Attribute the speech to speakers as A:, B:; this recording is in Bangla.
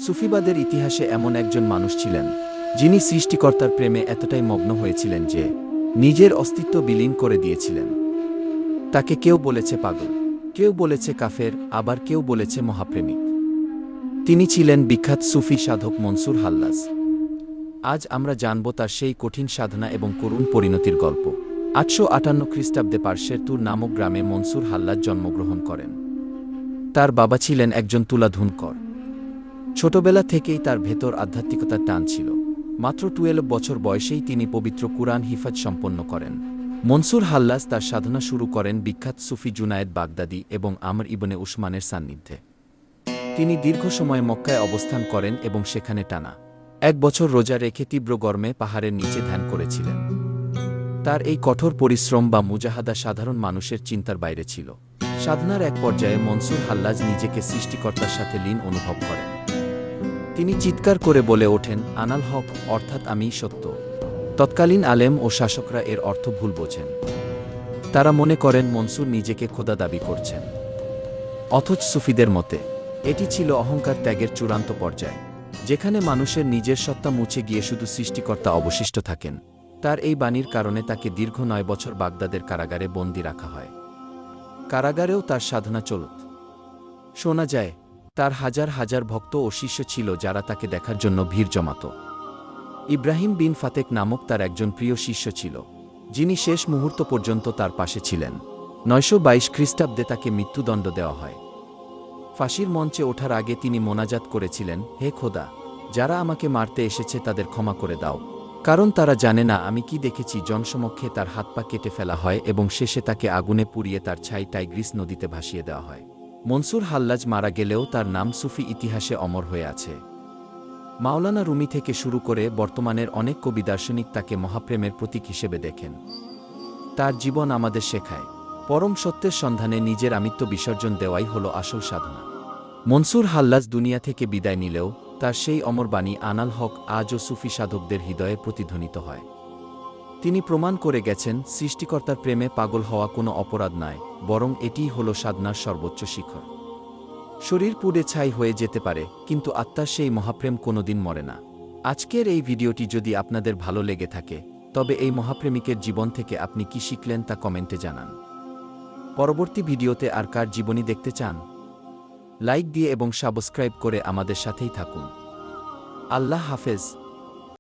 A: সুফিবাদের ইতিহাসে এমন একজন মানুষ ছিলেন যিনি সৃষ্টিকর্তার প্রেমে এতটাই মগ্ন হয়েছিলেন যে নিজের অস্তিত্ব বিলীন করে দিয়েছিলেন। তাকে কেউ বলেছে পাগল, কেউ বলেছে কাফের, আবার কেউ বলেছে মহাপ্রেমিক। তিনি ছিলেন বিখ্যাত সুফি সাধক মনসুর হাল্লাজ। আজ আমরা জানব তার সেই কঠিন সাধনা এবং করুণ পরিণতির গল্প। 858 খ্রিস্টাব্দে পার্শ্বের তুর নামক গ্রামে মনসুর হাল্লাজ জন্মগ্রহণ করেন। তার বাবা ছিলেন একজন তুলাধুনকর। ছোটবেলা থেকেই তার ভেতর আধ্যাত্মিকতার টান ছিল। মাত্র 12 বছর বয়সেই তিনি পবিত্র কুরআন হিফাজ সম্পন্ন করেন। মনসুর হাল্লাজ তার সাধনা শুরু করেন বিখ্যাত সুফি জুনায়েদ বাগদাদি এবং আমর ইবনে উসমানের সান্নিধ্যে। তিনি দীর্ঘ সময় মক্কায় অবস্থান করেন এবং সেখানে টানা 1 বছর রোজা রেখে তীব্র গরমে পাহাড়ের নিচে ধ্যান করেছিলেন। তার এই কঠোর পরিশ্রম বা মুজাহাদা সাধারণ মানুষের চিন্তার বাইরে ছিল। সাধনার এক পর্যায়ে মনসুর হাল্লাজ নিজেকে সৃষ্টিকর্তার সাথে লীন অনুভব করেন। তিনি চিৎকার করে বলে ওঠেন, আনাল হক, অর্থাৎ আমিই সত্য। তৎকালীন আলেম ও শাসকরা এর অর্থ ভুল বোঝেন। তারা মনে করেন মনসুর নিজেকে খোদা দাবি করছেন। অথচ সুফিদের মতে এটি ছিল অহংকার ত্যাগের চূড়ান্ত পর্যায়, যেখানে মানুষের নিজের সত্তা মুছে গিয়ে শুধু সৃষ্টিকর্তা অবশিষ্ট থাকেন। তার এই বাণীর কারণে তাকে দীর্ঘ 9 বছর বাগদাদের কারাগারে বন্দী রাখা হয়। কারাগারেও তার সাধনা চলত। শোনা যায়, তার হাজার হাজার ভক্ত ও শিষ্য ছিল যারা তাকে দেখার জন্য ভিড় জমাত। ইব্রাহিম বিন ফাতেক নামক তার একজন প্রিয় শিষ্য ছিল, যিনি শেষ মুহূর্ত পর্যন্ত তার পাশে ছিলেন। 922 খ্রিস্টাব্দে তাকে মৃত্যুদণ্ড দেওয়া হয়। ফাঁসির মঞ্চে ওঠার আগে তিনি মোনাজাত করেছিলেন, হে খোদা, যারা আমাকে মারতে এসেছে তাদের ক্ষমা করে দাও, কারণ তারা জানে না আমি কি দেখেছি। জনসমক্ষে তার হাত পা কেটে ফেলা হয় এবং শেষে তাকে আগুনে পুড়িয়ে তার ছাই টাইগ্রিস নদীতে ভাসিয়ে দেওয়া হয়। মনসুর হাল্লাজ মারা গেলেও তার নাম সুফি ইতিহাসে অমর হয়ে আছে। মাওলানা রুমি থেকে শুরু করে বর্তমানের অনেক কবি দার্শনিক তাকে মহাপ্রেমের প্রতীক হিসেবে দেখেন। তার জীবন আমাদের শেখায়, পরম সত্যের সন্ধানে নিজের আমিত্ব বিসর্জন দেওয়াই হল আসল সাধনা। মনসুর হাল্লাজ দুনিয়া থেকে বিদায় নিলেও তার সেই অমর বাণী আনাল হক আজও সুফি সাধকদের হৃদয়ে প্রতিধ্বনিত হয়। তিনি প্রমাণ করে গেছেন, সৃষ্টিকর্তার প্রেমে পাগল হওয়া কোনো অপরাধ নয়, বরং এটিই হল সাধনার সর্বোচ্চ শিখর। শরীর পুড়ে ছাই হয়ে যেতে পারে, কিন্তু আত্মার সেই মহাপ্রেম কোনোদিন মরে না। আজকের এই ভিডিওটি যদি আপনাদের ভালো লেগে থাকে, তবে এই মহাপ্রেমিকের জীবন থেকে আপনি কি শিখলেন তা কমেন্টে জানান। পরবর্তী ভিডিওতে আর কার জীবনী দেখতে চান? লাইক দিয়ে এবং সাবস্ক্রাইব করে আমাদের সাথেই থাকুন। আল্লাহ হাফেজ।